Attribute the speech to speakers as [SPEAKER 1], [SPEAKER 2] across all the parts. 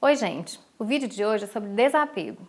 [SPEAKER 1] Oi, gente! O vídeo de hoje é sobre desapego.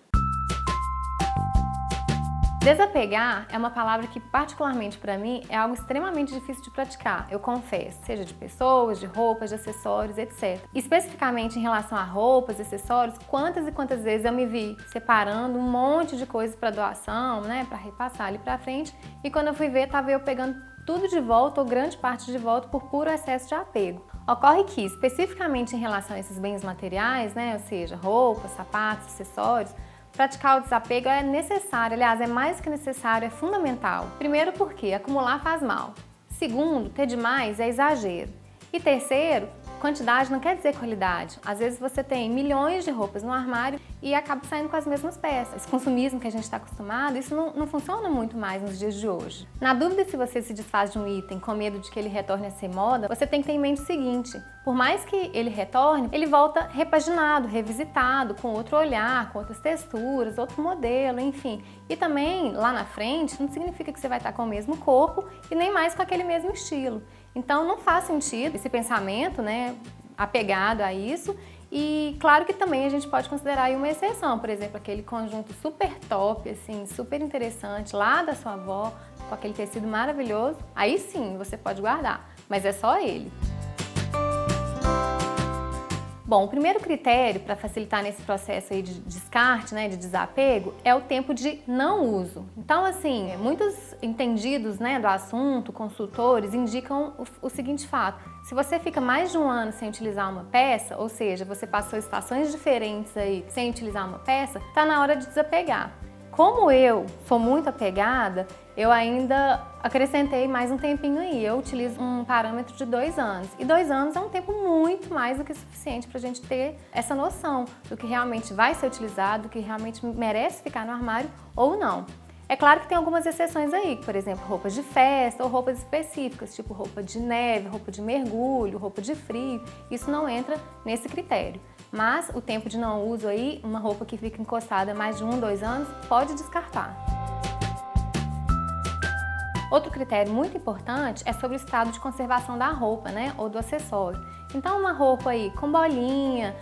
[SPEAKER 1] Desapegar é uma palavra que, particularmente para mim, é algo extremamente difícil de praticar, eu confesso, seja de pessoas, de roupas, de acessórios, etc. Especificamente em relação a roupas, acessórios, quantas e quantas vezes eu me vi separando um monte de coisas para doação, né, para repassar ali para frente, e quando eu fui ver, estava eu pegando tudo de volta ou grande parte de volta por puro excesso de apego. Ocorre que, especificamente em relação a esses bens materiais, né, ou seja, roupas, sapatos, acessórios, praticar o desapego é necessário, aliás, é mais que necessário, é fundamental. Primeiro porque acumular faz mal. Segundo, ter demais é exagero. E terceiro, quantidade não quer dizer qualidade. Às vezes você tem milhões de roupas no armário e acaba saindo com as mesmas peças. Esse consumismo que a gente está acostumado, isso não funciona muito mais nos dias de hoje. Na dúvida se você se desfaz de um item com medo de que ele retorne a ser moda, você tem que ter em mente o seguinte: por mais que ele retorne, ele volta repaginado, revisitado, com outro olhar, com outras texturas, outro modelo, enfim. E também, lá na frente, não significa que você vai estar com o mesmo corpo e nem mais com aquele mesmo estilo. Então não faz sentido esse pensamento, né, apegado a isso. E claro que também a gente pode considerar aí uma exceção, por exemplo, aquele conjunto super top, assim, super interessante lá da sua avó, com aquele tecido maravilhoso, aí sim você pode guardar, mas é só ele. Bom, o primeiro critério para facilitar nesse processo aí de descarte, né, de desapego, é o tempo de não uso. Então, assim, muitos entendidos, né, do assunto, consultores, indicam o seguinte fato: se você fica mais de um ano sem utilizar uma peça, ou seja, você passou estações diferentes aí sem utilizar uma peça, está na hora de desapegar. Como eu sou muito apegada, eu ainda acrescentei mais um tempinho aí. Eu utilizo um parâmetro de 2 anos. E 2 anos é um tempo muito mais do que suficiente para a gente ter essa noção do que realmente vai ser utilizado, do que realmente merece ficar no armário ou não. É claro que tem algumas exceções aí, por exemplo, roupas de festa ou roupas específicas, tipo roupa de neve, roupa de mergulho, roupa de frio. Isso não entra nesse critério. Mas o tempo de não uso aí, uma roupa que fica encostada mais de 1, 2 anos, pode descartar. Outro critério muito importante é sobre o estado de conservação da roupa, né, ou do acessório. Então uma roupa aí com bolinha,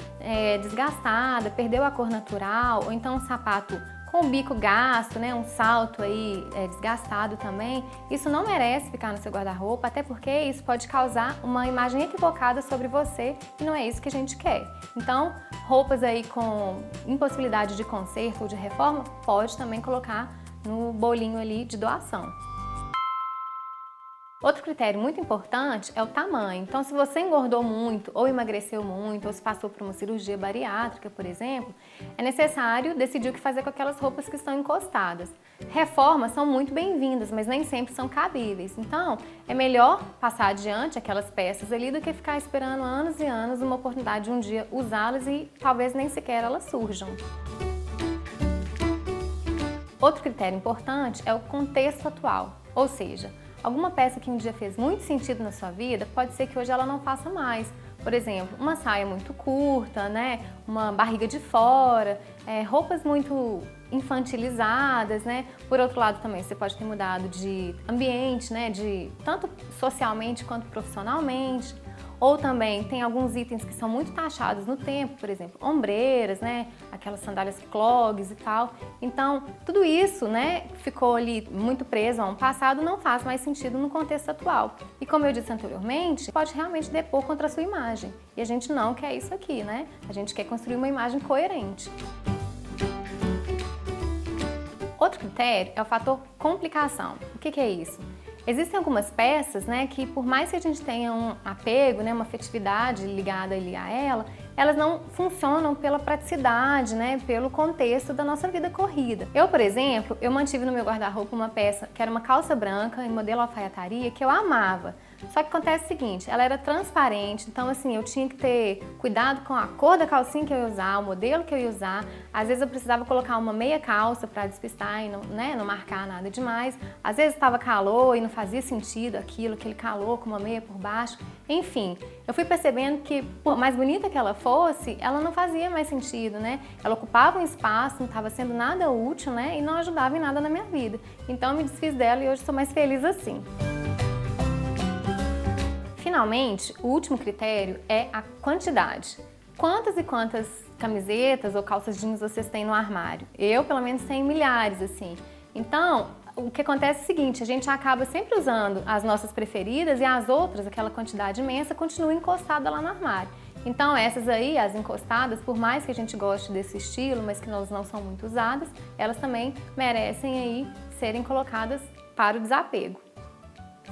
[SPEAKER 1] desgastada, perdeu a cor natural, ou então um sapato com o bico gasto, né, um salto aí desgastado também, isso não merece ficar no seu guarda-roupa, até porque isso pode causar uma imagem equivocada sobre você e não é isso que a gente quer. Então, roupas aí com impossibilidade de conserto ou de reforma, pode também colocar no bolinho ali de doação. Outro critério muito importante é o tamanho. Então, se você engordou muito, ou emagreceu muito, ou se passou por uma cirurgia bariátrica, por exemplo, é necessário decidir o que fazer com aquelas roupas que estão encostadas. Reformas são muito bem-vindas, mas nem sempre são cabíveis. Então, é melhor passar adiante aquelas peças ali do que ficar esperando anos e anos uma oportunidade de um dia usá-las e talvez nem sequer elas surjam. Outro critério importante é o contexto atual, ou seja, alguma peça que um dia fez muito sentido na sua vida, pode ser que hoje ela não faça mais. Por exemplo, uma saia muito curta, né? Uma barriga de fora, roupas muito infantilizadas, né? Por outro lado também, você pode ter mudado de ambiente, né? Tanto socialmente quanto profissionalmente. Ou também tem alguns itens que são muito taxados no tempo, por exemplo, ombreiras, né? Aquelas sandálias clogs e tal. Então, tudo isso, né, ficou ali muito preso a um passado, não faz mais sentido no contexto atual. E como eu disse anteriormente, pode realmente depor contra a sua imagem. E a gente não quer isso aqui, né? A gente quer construir uma imagem coerente. Outro critério é o fator complicação. O que é isso? Existem algumas peças, né, que por mais que a gente tenha um apego, né, uma afetividade ligada ali a ela, elas não funcionam pela praticidade, né, pelo contexto da nossa vida corrida. Eu, por exemplo, eu mantive no meu guarda-roupa uma peça que era uma calça branca em modelo alfaiataria que eu amava. Só que acontece o seguinte, ela era transparente, então assim, eu tinha que ter cuidado com a cor da calcinha que eu ia usar, o modelo que eu ia usar. Às vezes eu precisava colocar uma meia calça para despistar e não marcar nada demais. Às vezes estava calor e não fazia sentido aquele calor com uma meia por baixo. Enfim, eu fui percebendo que, por mais bonita que ela fosse, ela não fazia mais sentido, né? Ela ocupava um espaço, não estava sendo nada útil, né? E não ajudava em nada na minha vida. Então eu me desfiz dela e hoje estou mais feliz assim. Finalmente, o último critério é a quantidade. Quantas e quantas camisetas ou calças jeans vocês têm no armário? Eu, pelo menos, tenho milhares, assim. Então, o que acontece é o seguinte, a gente acaba sempre usando as nossas preferidas e as outras, aquela quantidade imensa, continua encostada lá no armário. Então essas aí, as encostadas, por mais que a gente goste desse estilo, mas que elas não são muito usadas, elas também merecem aí serem colocadas para o desapego.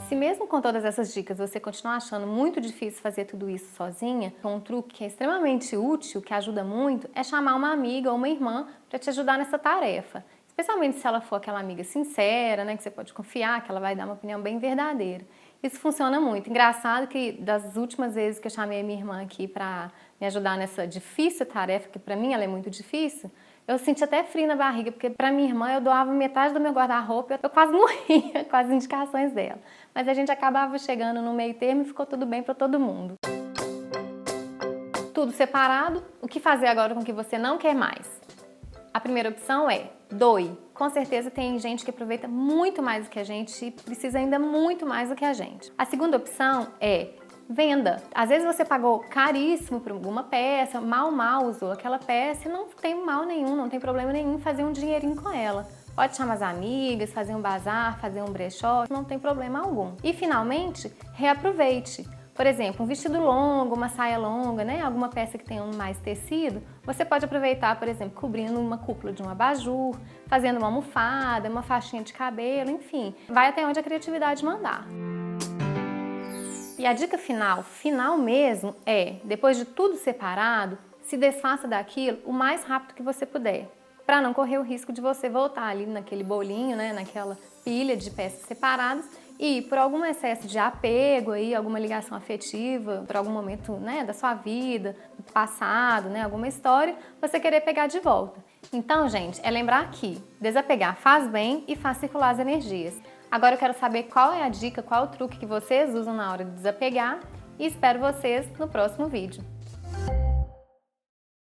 [SPEAKER 1] Se mesmo com todas essas dicas você continuar achando muito difícil fazer tudo isso sozinha, um truque que é extremamente útil, que ajuda muito, é chamar uma amiga ou uma irmã para te ajudar nessa tarefa. Especialmente se ela for aquela amiga sincera, né, que você pode confiar, que ela vai dar uma opinião bem verdadeira. Isso funciona muito. Engraçado que das últimas vezes que eu chamei a minha irmã aqui para me ajudar nessa difícil tarefa, que para mim ela é muito difícil, eu senti até frio na barriga, porque para minha irmã eu doava metade do meu guarda-roupa e eu quase morria com as indicações dela. Mas a gente acabava chegando no meio termo e ficou tudo bem para todo mundo. Tudo separado, o que fazer agora com o que você não quer mais? A primeira opção é doe. Com certeza tem gente que aproveita muito mais do que a gente e precisa ainda muito mais do que a gente. A segunda opção é venda. Às vezes você pagou caríssimo por alguma peça, mal usou aquela peça e não tem mal nenhum, não tem problema nenhum fazer um dinheirinho com ela. Pode chamar as amigas, fazer um bazar, fazer um brechó, não tem problema algum. E finalmente, reaproveite. Por exemplo, um vestido longo, uma saia longa, né? Alguma peça que tenha mais tecido, você pode aproveitar, por exemplo, cobrindo uma cúpula de um abajur, fazendo uma almofada, uma faixinha de cabelo, enfim. Vai até onde a criatividade mandar. E a dica final mesmo, é, depois de tudo separado, se desfaça daquilo o mais rápido que você puder, para não correr o risco de você voltar ali naquele bolinho, né? Naquela pilha de peças separadas, e por algum excesso de apego, aí, alguma ligação afetiva, por algum momento, né, da sua vida, do passado, né, alguma história, você querer pegar de volta. Então, gente, é lembrar que desapegar faz bem e faz circular as energias. Agora eu quero saber qual é a dica, qual é o truque que vocês usam na hora de desapegar e espero vocês no próximo vídeo.